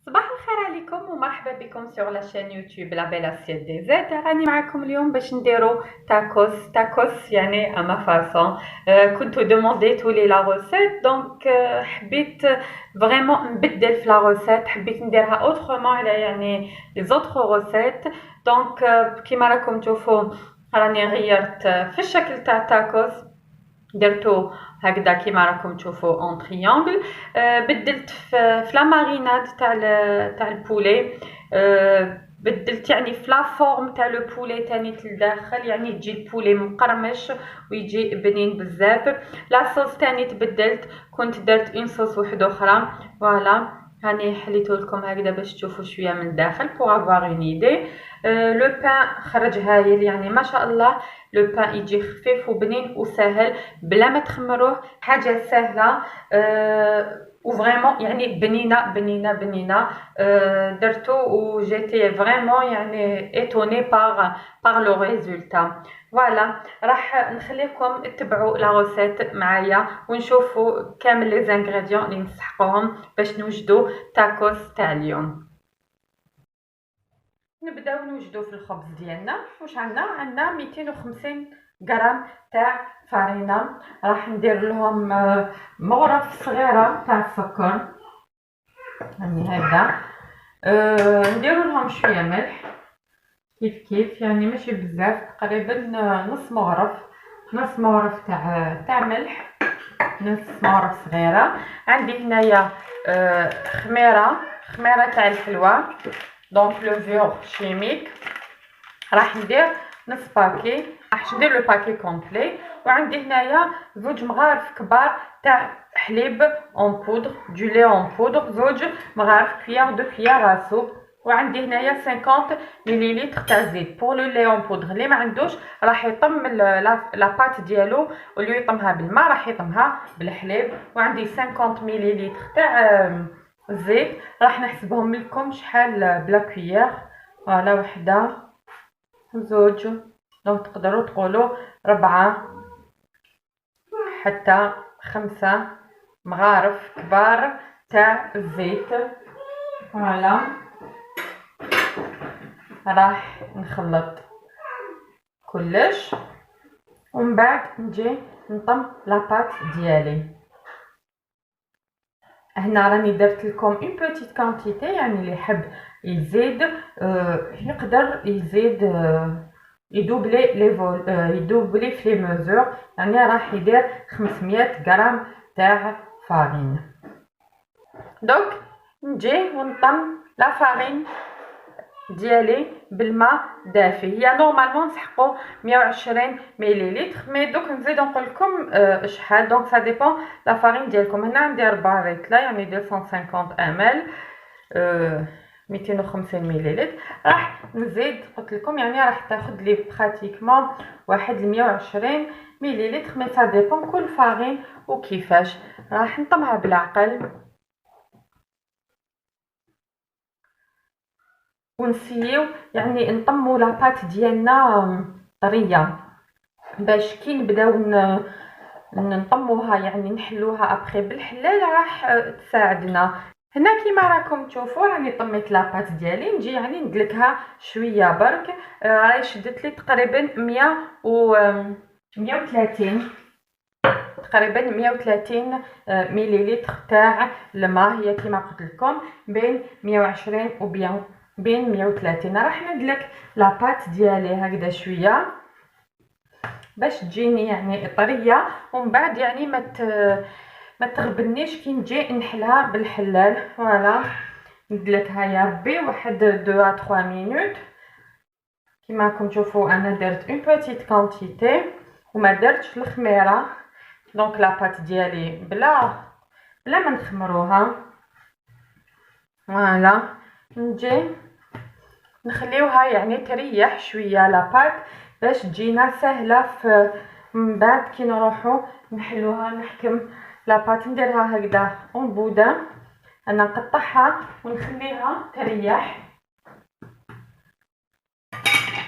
صباح الخير عليكم ومرحبا بكم sur la chaîne YouTube La Belle Assiette des Z. راني معكم اليوم باش نديرو تاكوس يعني à ma façon. كنتو demandé لي لا recette donc حبيت vraiment نبدل في la recette، حبيت نديرها autrement على يعني les autres recettes. donc كيما راكم تشوفوا راني غيرت في الشكل تاع تاكوس، درتو هكذا كيما راكم تشوفوا اون تريانغل. بدلت في لا ماريناد تاع البولي. بدلت يعني في لا فورم تاع لو بولي تاني لداخل، يعني تجي البولي مقرمش ويجي بنين بزاف. لا صوص تاني تبدلت، كنت درت اون صوص وحده اخرى. فوالا هاني حليته لكم هكذا باش تشوفوا شويه من الداخل بوغ افوار اون ايدي. لو بان خرج هايل يعني ما شاء الله. لو بان يجي خفيف وبنين وسهل بلا ما تخمروه، حاجه سهله وفريمون يعني بنينه. درتو وجيتي فريمون يعني ايتوني باغ لو ريزولتا. فوالا راح نخليكم تتبعوا لا روسيت معايا ونشوفوا كامل لي زانغريديون اللي نسحقوهم باش نوجدوا تاكوس تاع اليوم. نبداو نوجدو في الخبز ديالنا. واش عندنا 250 غرام تاع فرينه. راح ندير لهم مغرف صغيره تاع السكر يعني هكذا. نديرو لهم شويه ملح كيف يعني ماشي بزاف، تقريبا نص مغرف تاع ملح، نص مغرف صغيره. عندي هنايا خميره تاع الحلوى دونك لوفور شيميك. راح ندير نص باكي، راح ندير لو باكي كومبلي. وعندي هنايا زوج مغارف كبار تاع حليب اون بودر دو لي اون بودر، زوج مغارف كويار دو كويار سوب. وعندي هنايا 50 مليلتر تاع زيت بور لو لي اون بودر. اللي ما عندوش راح يطم لا بات ديالو، واللي يطمها بالماء راح يطمها بالحليب. وعندي 50 مليلتر تاع الزيت، راح نحسبهم لكم شحال بلا كويار. فوالا وحده زوج، دونك تقدروا تقولوا 4 حتى 5 مغارف كبار تاع الزيت. فوالا راح نخلط كلش ومن بعد نجي نطم لاباط ديالي. هنا راني درت لكم اون بوتيت كانتيتي، يعني اللي يحب يزيد يقدر يزيد يدوبلي لي فول يدوبلي في لي ميزور، يعني راح يدير 500 غرام تاع فارين. دوك نجي ونطم لا فارين ديالي بالماء دافي. هي نورمالمون نسحقو 120 مليلتر، مي دوك نزيد نقول لكم شحال. دونك سا ديبون لا فارين ديالكم. هنا ندير 4 ريتله يعني 250 مل، 250 مليلتر. راح نزيد قلت لكم يعني راح تاخذ لي براتيكمون واحد 120 مليلتر، مي سا ديبون كل فارين وكيفاش. راح نطمها بالعقل ونسيو يعني نطمو لاباط ديالنا طريه باش كي نبداو نطموها يعني نحلوها ابخي بالحلال راح تساعدنا. هنا كيما راكم تشوفوا راني طميت لاباط ديالي، نجي يعني ندلكها شويه برك. راهي شدت لي تقريبا 130 تقريبا 130 مليلتر تاع الماء. هي كيما قلت لكم بين 120 بين 130. راح ندلك لاباط ديالي هكذا شويه باش تجيني يعني طريه، ومن بعد يعني ما تغبنيش كي نجي نحلها بالحلال. فوالا ندلكها يا ربي واحد 2 à 3 مينوت. كيما راكم تشوفوا انا درت اون بوتيت كونتيتي وما درتش الخميره، دونك لاباط ديالي بلا ما نخمروها. فوالا نجي نخليوها يعني تريح شويه لاباط باش تجينا سهله. في من بعد كي نروحو نحلوها نحكم لاباط نديرها هكذا اون بودا، انا نقطعها ونخليها تريح.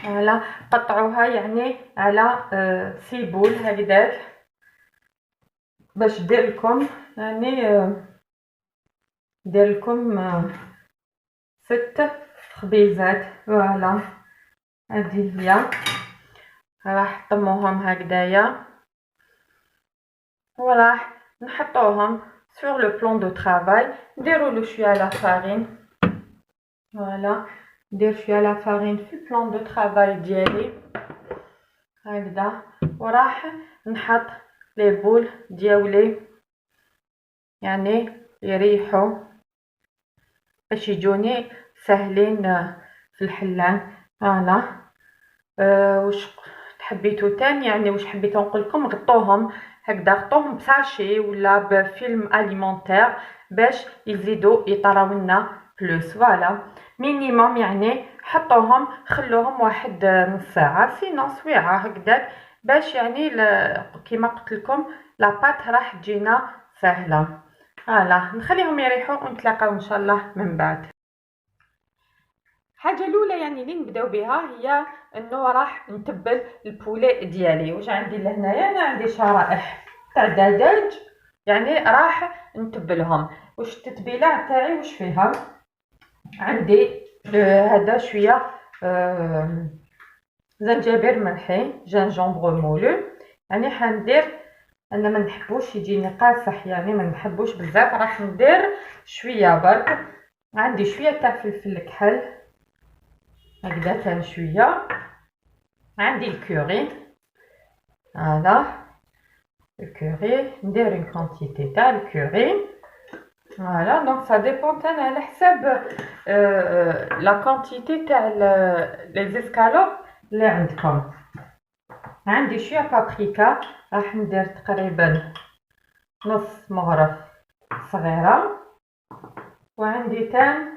فوالا قطعوها يعني على سيبول هكذاك باش دير لكم يعني دير لكم 6 خبيزات. فوالا هذه هي، راح نطموهم هكذايا وراح نحطوهم sur le plan de travail. نديرو له شويه لا فارين. فوالا ندير شويه لا فارين في البلان دو طرافاي ديالي هكذا، وراح نحط لي بول ديالي يعني يريحوا باش يجوني ساهلين في الحلان. فوالا واش حبيتو تاني يعني واش حبيت نقول لكم، غطوهم هكذا، غطوهم بساشي ولا بفيلم اليمونتير باش يزيدوا يطراو لنا بلوس. فوالا مينيموم يعني حطوهم خلوهم واحد نص ساعه، سينو سويعه هكذاك باش يعني كيما قلت لكم لاباط راح تجينا سهله. فوالا نخليهم يريحوا ونتلاقاو ان شاء الله من بعد. الحاجه الاولى يعني اللي نبداو بها هي انه راح نتبل البولي ديالي. واش عندي لهنايا؟ انا عندي شرائح تاع دجاج يعني راح نتبلهم. واش التتبيله تاعي واش فيها؟ عندي هذا شويه زنجبير ملحي، جانجومبر مولو، يعني حندير، انا ما نحبوش يجيني قاصح يعني ما نحبوش بزاف، راح ندير شويه برك. عندي شويه تاع فلفل كحل هكذا تاني شويه. عندي الكوري، هذا الكوري ندير اون كونتيتي تاع الكوري. فوالا دونك سا ديبون تاع على حساب لا كونتيتي تاع لي زيسكالوب اللي عندكم. عندي شويه بابريكا، راح ندير تقريبا نص مغرف صغيره. وعندي تان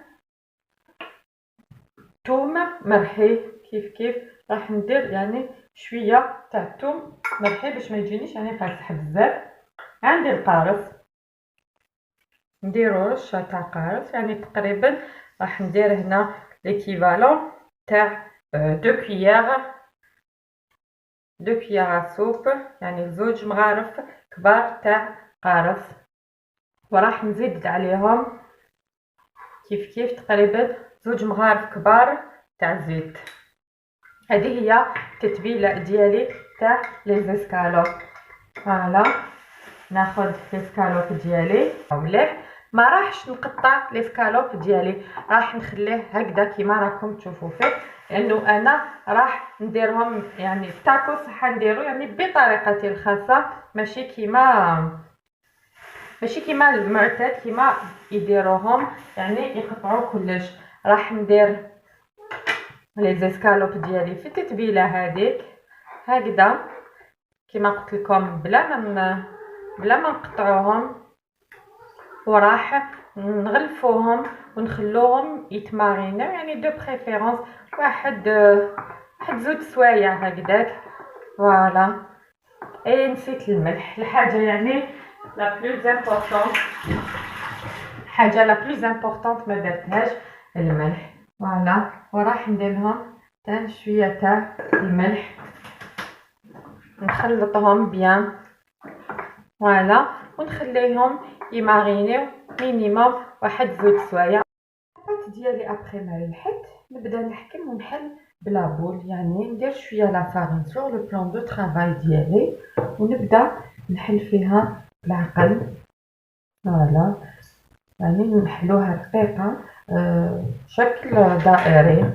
توم مرحي كيف راح ندير يعني شويه تاع الثوم مرحي باش ما يجينيش يعني قاصح بزاف. عندي القارص، نديرو رشه تاع قارص يعني تقريبا راح ندير هنا ليكيفالون تاع 2 كياغ سوب يعني 2 مغارف كبار تاع قارص. وراح نزيد عليهم كيف تقريبا 2 مغارف كبار تاع زيت. هذه هي التتبيله ديالي تاع لي زيسكالوب. فوالا ناخذ لي سكالوب ديالي مليح، ما راحش نقطع لي سكالوب ديالي، راح نخليه هكذا كيما راكم تشوفوا فيه، لانه انا راح نديرهم يعني التاكوس حنديرو يعني بطريقتي الخاصه، ماشي كيما المعتاد كيما يديروهم يعني يقطعوا كلش. راح ندير لي زيسكالوب ديالي في التتبيله هذيك هكذا كيما قلت لكم بلا ما نقطعوهم، وراح نغلفوهم ونخلوهم يتماريناو يعني دو بريفيرونس واحد 2 سوايع هكذاك. فوالا اي نسيت الملح، الحاجه يعني لا بلوز امبورطونط ما درتهاش الملح. فوالا وراح ندير لهم تان شويه تاع الملح نخلطهم بيان. فوالا ونخليهم يمارينيو مينيموم واحد 2 سوايع. الباط ديالي ابري ما ريحت نبدا نحكم ونحل بلا بول، يعني ندير شويه لا فارين سور لو بلان دو طرافاي ديالي ونبدا نحل فيها بالعقل. فوالا يعني نحلوها رقيقه شكل دائري.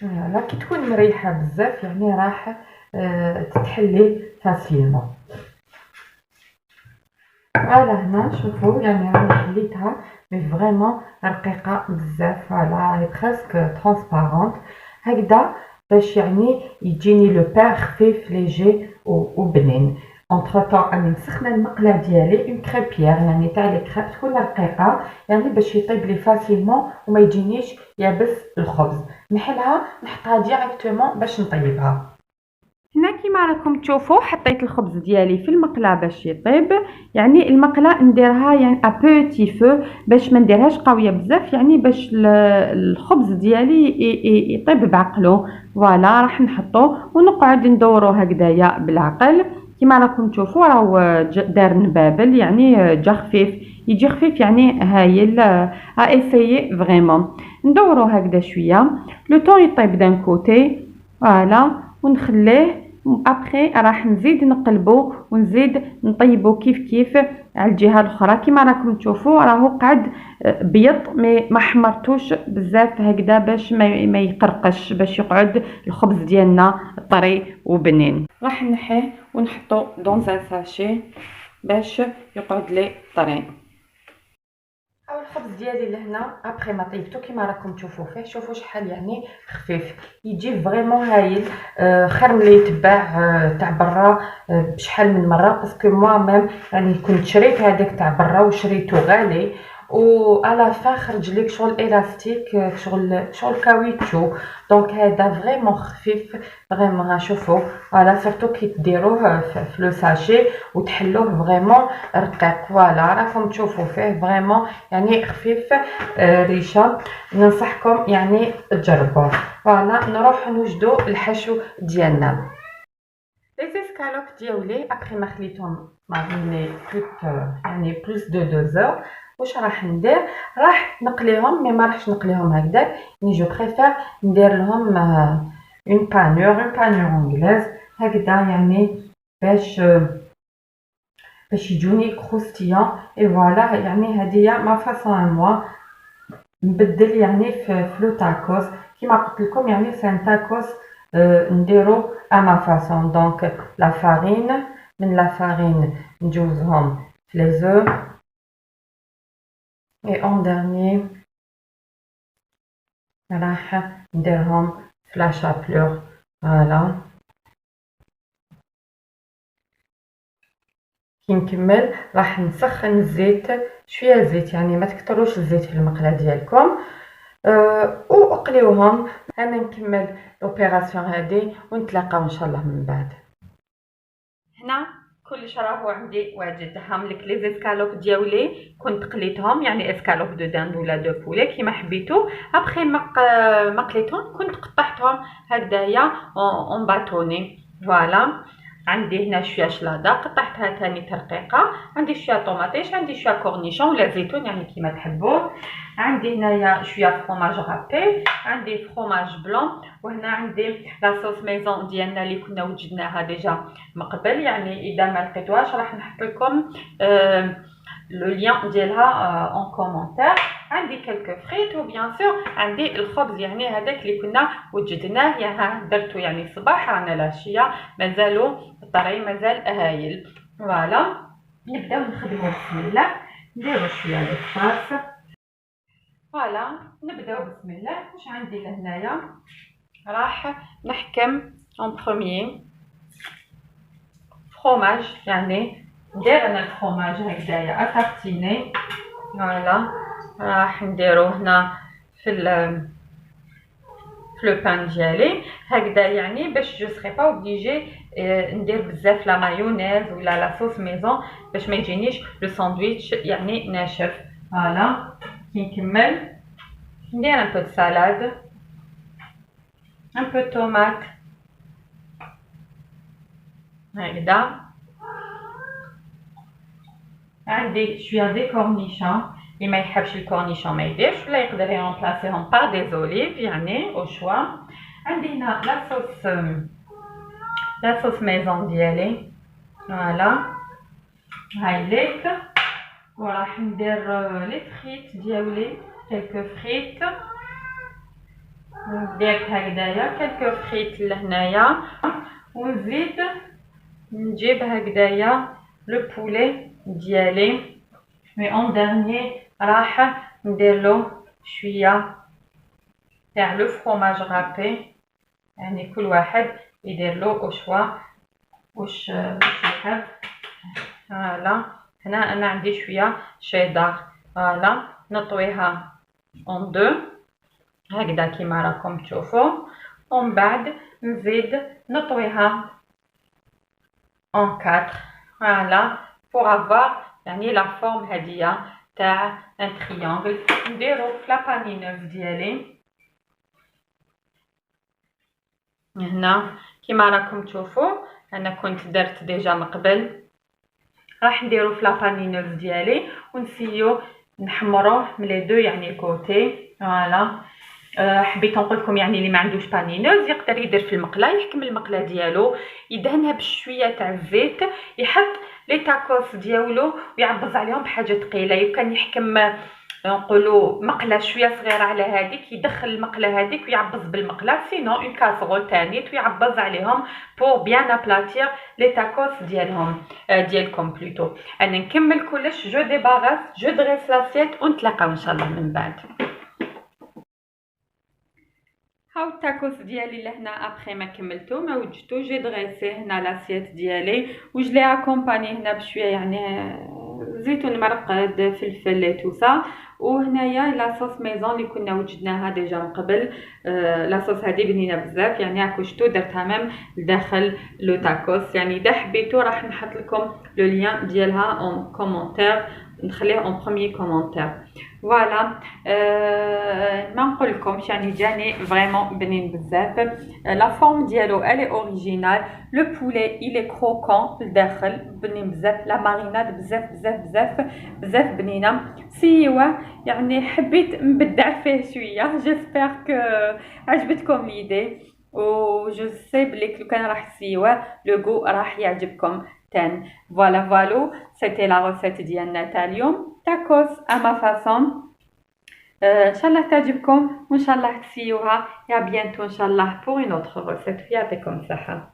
فوالا كي تكون مريحه بزاف يعني راح تتحلي فاسيلمون. فوالا هنا شوفوا يعني راني حليتها مي فريمون رقيقه بزاف. فوالا راهي بريسك ترونسبارونت هكذا باش يعني يجيني لو بان خفيف ليجي وبنين. اونتر طون راني مسخنه المقله ديالي اون كريبيير يعني تاع لي كريب تكون رقيقه يعني باش يطيب لي فاسيلمون وما يجينيش يابس الخبز. نحلها نحطها ديريكتومون باش نطيبها. هنا كيما راكم تشوفوا حطيت الخبز ديالي في المقله باش يطيب، يعني المقله نديرها يعني ا بوتي فو باش ما نديرهاش قويه بزاف يعني باش الخبز ديالي يطيب بعقله. فوالا راح نحطوه ونقعد ندورو هكذايا بالعقل كيما راكم تشوفوا راهو دار نبابل يعني جا خفيف يجي خفيف يعني هايل. اسيي فريمون. ندورو هكذا شويه لو طون يطيب دان كوتي، فوالا، ونخليه. ابخي راح نزيد نقلبو ونزيد نطيبو كيف كيف على الجهه الاخرى. كيما راكم تشوفوا راهو قعد بيض، مي ما حمرتوش بزاف هكذا باش ما يقرقش، باش يقعد الخبز ديالنا طري وبنين. راح نحيه ونحطو دون ان ساشي باش يقعد لي طري. او الخبز ديالي لهنا ابخي ما طيبتو كيما راكم تشوفوا فيه، شوفوا شحال يعني خفيف، يجي فريمون هايل. خير ملي يتباع تاع برا بشحال من مره، باسكو موا ميم يعني كنت شريت هذاك تاع برا وشريته غالي، و على فا خرج لك شغل الاستيك، شغل كاويتشو. دونك هذا فريمون خفيف فريمون. ها شوفوا، فوالا سورتو كي ديروه في لو ساشي وتحلوه فريمون رقيق. فوالا راكم تشوفوا فيه فريمون يعني خفيف ريشه. ننصحكم يعني تجربوه. فوالا نروح نوجدوا الحشو ديالنا. لي اسكالوب ديالي ابخي ما خليتهم ماريني يعني بلوس دو 2 اور. واش راح ندير؟ راح نقليهم، مي ما راحش نقليهم هكذا، يعني جو بريفير ندير لهم اون بانور انجليز هكذا، يعني باش يجوني كروستيون. اي فوالا، يعني هذه ما فاصون موا نبدل يعني في لو تاكوس. كيما قلت لكم يعني سان تاكوس نديرو اما فاصون. دونك لا فارين، من لا فارين نجوزهم في لي زو، اي اون ديرني راح نديرهم في لا شابلور. فوالا كي نكمل راح نسخن الزيت، شويه زيت يعني ما تكتروش الزيت في المقله ديالكم، واقليوهم. انا نكمل لوبيراسيون هذه ونتلاقاو ان شاء الله من بعد. هنا كلش راهو عندي واجد. هاملك لي زيسكالوب ديالي كنت قليتهم، يعني اسكالوب دو داند ولا دو بولي كيما حبيتو. ابخي ما قليتهم كنت قطعتهم هكذايا اون باتوني. فوالا عندي هنا شويه شلاضه قطعتها ثاني ترقيقه، عندي شويه طوماطيش، عندي شويه كورنيشون ولا زيتون يعني كيما تحبوا، عندي هنايا شويه فرomاج رابي، عندي فرomاج بلون، وهنا عندي لا صوص ميزون ديالنا اللي كنا وجدناها ديجا من قبل. يعني اذا ما لقيتوهاش راح نحط لكم لو لين ديالها اون كومونتير. عندي كلكو فريت، وبيان سور عندي الخبز يعني هذاك اللي كنا وجدناه، يعني درتو يعني الصباح رانا العشيه مازالو طري، مازال هايل. فوالا نبداو نخدمو بسم الله. نديرو شويه الفاس. فوالا نبداو بسم الله. واش عندي لهنايا؟ راح نحكم اون بروميي فرomاج، يعني ندير انا الفرomاج هكذايا اتارتيني. فوالا راح نديرو هنا في لو بان ديالي هكذا، يعني باش جو سري با اوبليجي ندير بزاف لا مايونيز ولا لا صوص ميزون باش ما يجينيش لو ساندويتش يعني ناشف. فوالا كي نكمل ندير ان بو دو سالاد، un peu de tomate هكذا. عندي شويه دي كورنيشون، اللي ما يحبش الكورنيشون ما يديرش، ولا يقدر يرمبلاسيهم بار دي زوليف يعني او شوا. عندي هنا لا صوص ميزون ديالي. فوالا هاي ليك. وراح ندير لي فريت ديالي، كلكو فريت ندير هكذايا كلكو فريت لهنايا، ونزيد نجيب هكذايا لو بولي ديالي. مي اون ديرني راح نديرلو شويه تاع لو فرomاج رابي، يعني كل واحد يديرلو او شوا واش يحب. فوالا هنا انا عندي شويه شيدار. فوالا نطويها اون دو هكذا كيما راكم تشوفوا، ومن بعد نزيد نطويها en 4. Voilà pour avoir يعني la forme هادية تاع un triangle. نديرو في لا بانينوف ديالي هنا كيما راكم تشوفوا. انا كنت درت ديجا من قبل راح نديرو في لابانينوز ديالي ونسيو نحمروه من لي دو يعني كوتي. فوالا حبيت نقول لكم يعني اللي ما عندوش بانينوز يقدر يدير في المقله، يحكم المقله ديالو، يدهنها بشويه تاع الزيت، يحط لي تاكوس ديالو ويعبز عليهم بحاجه ثقيله. يمكن يحكم نقولوا مقله شويه صغيره على هذيك، يدخل المقله هذيك ويعبز بالمقله، سينو اون كاسرول ثاني ويعبز عليهم بور بيان ابلاتير لي تاكوس ديالهم ديالكم بلوتو. انا نكمل كلش، جو ديباغاس جو دريس لاسيت ونتلاقاو ان شاء الله من بعد. هاو التاكوس ديالي لهنا ابخي ما كملتو ما وجدتو، جي دريسي هنا لاسيت ديالي وجلي اكومباني هنا بشويه يعني زيتون مرقد فلفل لي تو سا. وهنايا لاصوص ميزون اللي كنا وجدناها ديجا من قبل. لاصوص هذه بنينه بزاف يعني هاكو شتو درتها ميم لداخل لو تاكوس. يعني اذا حبيتو راح نحط لكم لو لين ديالها اون كومونتير، نخليه اون بروميير كومونتير. فوالا ما نقول لكمش يعني جاني فريمون بنين بزاف. لا فورم ديالو الي اوريجينال، لو بولي الي كروكون لداخل بنين بزاف، لا ماريناد بزاف بزاف بزاف بزاف بنينه. سيوه يعني حبيت نبدع فيه شويه. جيسبر كو عجبتكم ليدي، و جو سي بلي لو كان راح تسيوه لو غو راح يعجبكم تان. فوالا فالو سيتي لا روسيت ديالنا تاع اليوم، تاكوس ا ما فاصون. ان شاء الله تعجبكم وان شاء الله تسيوها. يا بيانتو ان شاء الله بور اون اوتر روسيت. يعطيكم الصحه.